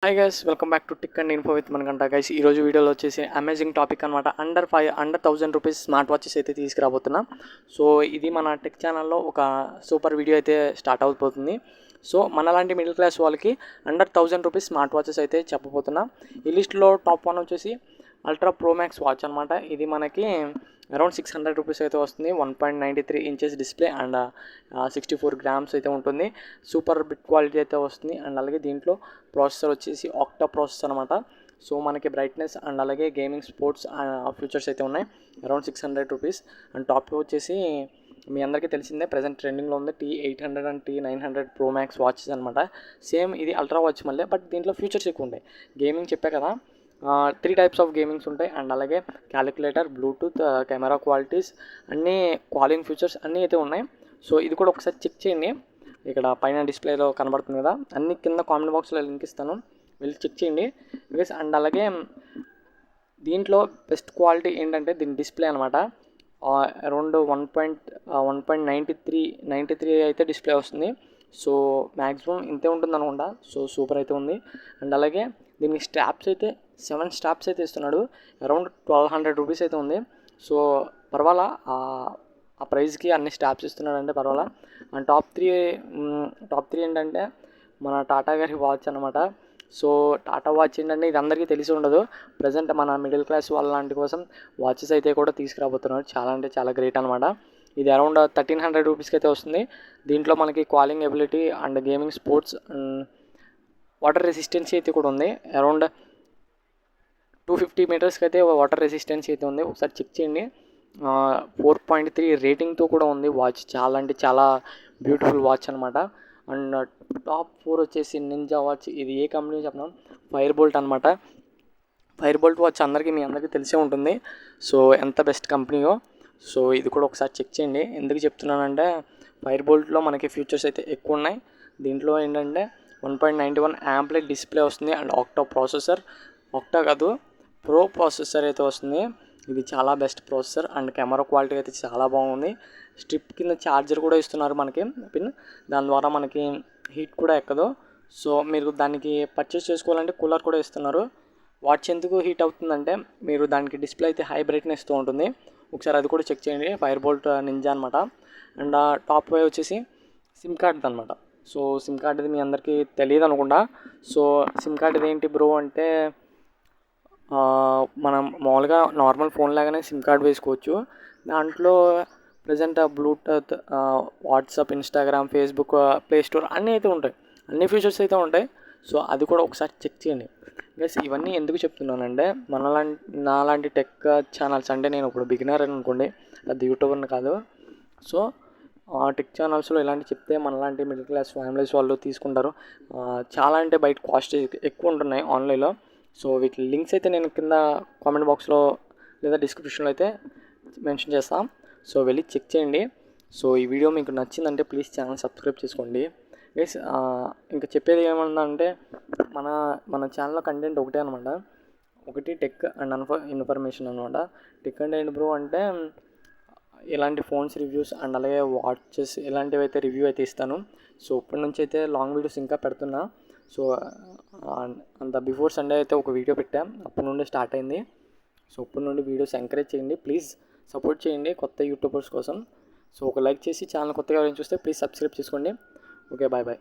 Hi guys, welcome back to tick and info with మనకంట guys. ఈరోజు వీడియోలో వచ్చేసి అమేజింగ్ టాపిక్ అనమాట. అండర్ 1000 రూపీస్ స్మార్ట్ వాచెస్ అయితే తీసుకురాబోతున్నాం. సో ఇది మన టెక్ ఛానల్లో ఒక సూపర్ వీడియో అయితే స్టార్ట్ అయిపోతుంది. సో మనలాంటి మిడిల్ క్లాస్ వాళ్ళకి అండర్ 1000 రూపీస్ స్మార్ట్ వాచెస్ అయితే చెప్పబోతున్నాం. ఈ లిస్ట్లో టాప్ 1 వచ్చేసి అల్ట్రా ప్రో మ్యాక్స్ వాచ్ అనమాట. ఇది మనకి అరౌండ్ 600 రూపీస్ అయితే వస్తుంది. 1.93 ఇంచెస్ డిస్ప్లే అండ్ 64 గ్రామ్స్ అయితే ఉంటుంది. సూపర్ బిట్ క్వాలిటీ అయితే వస్తుంది. అండ్ అలాగే దీంట్లో ప్రాసెసర్ వచ్చేసి ఆక్టా ప్రాసెసర్ అనమాట. సో మనకి బ్రైట్నెస్ అండ్ అలాగే గేమింగ్ స్పోర్ట్స్ ఫీచర్స్ అయితే ఉన్నాయి. Around 600 rupees. అండ్ టాప్ వచ్చేసి మీ అందరికీ తెలిసిందే, ప్రజెంట్ ట్రెండింగ్లో ఉంది T800 and T900 pro max watches అనమాట. సేమ్ ఇది అల్ట్రా వాచ్ మళ్ళీ, బట్ దీంట్లో ఫీచర్స్ ఎక్కువ ఉంటాయి. గేమింగ్ చెప్పా కదా, 3 టైప్స్ ఆఫ్ గేమింగ్స్ ఉంటాయి. అండ్ అలాగే క్యాలిక్యులేటర్, బ్లూటూత్, కెమెరా క్వాలిటీస్, అన్నీ కాలింగ్ ఫీచర్స్ అన్నీ అయితే ఉన్నాయి. సో ఇది కూడా ఒకసారి చెక్ చేయండి. ఇక్కడ పైన డిస్ప్లేలో కనబడుతుంది కదా, అన్ని కింద కామెంట్ బాక్స్లో లింక్ ఇస్తాను, వెళ్ళి చెక్ చేయండి బికాస్. అండ్ అలాగే దీంట్లో బెస్ట్ క్వాలిటీ ఏంటంటే దీని డిస్ప్లే అనమాట. అరౌండ్ 1.93 అయితే డిస్ప్లే వస్తుంది. సో మ్యాక్సిమం ఇంతే ఉంటుంది అనుకుంటా. సో సూపర్ అయితే ఉంది. అండ్ అలాగే దీనికి స్ట్రాప్స్ అయితే 7 స్ట్రాప్స్ అయితే ఇస్తున్నాడు. అరౌండ్ 1200 రూపీస్ అయితే ఉంది. సో పర్వాలా, ఆ ప్రైస్కి అన్ని స్ట్రాప్స్ ఇస్తున్నాడు అంటే పర్వాలా. అండ్ టాప్ త్రీ ఏంటంటే మన టాటా గారి వాచ్ అనమాట. సో టాటా వాచ్ ఏంటంటే ఇది అందరికీ తెలిసి ఉండదు. ప్రజెంట్ మన మిడిల్ క్లాస్ వాళ్ళ లాంటి కోసం వాచెస్ అయితే కూడా తీసుకురాబోతున్నారు. చాలా అంటే చాలా గ్రేట్ అనమాట. ఇది అరౌండ్ 1300 రూపీస్కి అయితే వస్తుంది. దీంట్లో మనకి calling ability and gaming sports water resistancy అయితే కూడా ఉంది. అరౌండ్ 250 మీటర్స్కి అయితే వాటర్ రెసిస్టెన్సీ అయితే ఉంది. ఒకసారి చెక్ చేయండి. 4.3 రేటింగ్తో కూడా ఉంది వాచ్. చాలా అంటే చాలా బ్యూటిఫుల్ వాచ్ అనమాట. అండ్ టాప్ 4 వచ్చేసి నింజా వాచ్. ఇది ఏ కంపెనీ చెప్పినాం, ఫైర్ బోల్ట్ అనమాట. ఫైర్ బోల్ట్ వాచ్ మీ అందరికీ తెలిసే ఉంటుంది. సో ఎంత బెస్ట్ కంపెనీయో. సో ఇది కూడా ఒకసారి చెక్ చేయండి. ఎందుకు చెప్తున్నానంటే ఫైర్ బోల్ట్లో మనకి ఫీచర్స్ అయితే ఎక్కువ ఉన్నాయి. దీంట్లో ఏంటంటే 1.91 AMOLED డిస్ప్లే వస్తుంది. అండ్ ఆక్టా కాదు, ప్రో ప్రాసెసర్ అయితే వస్తుంది. ఇది చాలా best processor. And camera quality అయితే చాలా బాగుంది. స్ట్రిప్ కింద ఛార్జర్ కూడా ఇస్తున్నారు మనకి పిన్. దాని ద్వారా మనకి హీట్ కూడా ఎక్కదు. సో మీరు దానికి పర్చేస్ చేసుకోవాలంటే కూలర్ కూడా ఇస్తున్నారు. వాచ్ ఎందుకు హీట్ అవుతుందంటే మీరు దానికి డిస్ప్లే అయితే హై బ్రైట్నెస్తో ఉంటుంది. ఒకసారి అది కూడా చెక్ చేయండి. ఫైర్ బోల్ట్ నింజా అనమాట. అండ్ టాప్ 5 వచ్చేసి సిమ్ కార్డ్ అనమాట. సో సిమ్ కార్డ్ ఇది మీ అందరికీ తెలియదు అనుకుంటా. సో సిమ్ కార్డ్ ఇది ఏంటి బ్రో అంటే, మనం మామూలుగా నార్మల్ ఫోన్ లాగానే సిమ్ కార్డ్ వేసుకోవచ్చు. దాంట్లో present Bluetooth, WhatsApp, Instagram, Facebook, play store అన్నీ అయితే ఉంటాయి. అన్ని ఫీచర్స్ అయితే ఉంటాయి. సో అది కూడా ఒకసారి చెక్ చేయండి. గైస్ ఇవన్నీ ఎందుకు చెప్తున్నానంటే నాలాంటి టెక్ ఛానల్స్, అంటే నేను ఇప్పుడు బిగినర్ అని అనుకోండి, అది యూట్యూబర్ని కాదు. సో టెక్ ఛానల్స్లో ఇలాంటి చెప్తే మనలాంటి మిడిల్ క్లాస్ ఫ్యామిలీస్ వాళ్ళు తీసుకుంటారు. చాలా అంటే బయట కాస్ట్ ఎక్కువ ఉంటున్నాయి ఆన్లైన్లో. సో వీటి లింక్స్ అయితే నేను కింద కామెంట్ బాక్స్లో లేదా డిస్క్రిప్షన్లో అయితే మెన్షన్ చేస్తాం. సో వెళ్ళి చెక్ చేయండి. సో ఈ వీడియో మీకు నచ్చిందంటే ప్లీజ్ ఛానల్ సబ్స్క్రైబ్ చేసుకోండి. గైస్ ఇంకా చెప్పేది ఏమన్నా మన మన ఛానల్లో కంటెంట్ ఒకటే అనమాట. ఒకటి టెక్ అండ్ ఇన్ఫర్మేషన్ అనమాట. టెక్ అంటే ఏంటి బ్రో అంటే ఇలాంటి ఫోన్స్ రివ్యూస్ అండ్ అలాగే వాచెస్ ఇలాంటివి అయితే రివ్యూ అయితే ఇస్తాను. సో ఇప్పటి నుంచి అయితే లాంగ్ వీడియోస్ ఇంకా పెడుతున్నా. సో అంత బిఫోర్ సండే అయితే ఒక వీడియో పెట్టాం, అప్పటి నుండి స్టార్ట్ అయింది. సో ఇప్పటి నుండి వీడియోస్ ఎంకరేజ్ చేయండి, ప్లీజ్ సపోర్ట్ చేయండి కొత్త యూట్యూబర్స్ కోసం. సో ఒక లైక్ చేసి ఛానల్ కొత్తగా ఎవరైనా చూస్తే ప్లీజ్ సబ్స్క్రైబ్ చేసుకోండి. Okay, bye bye.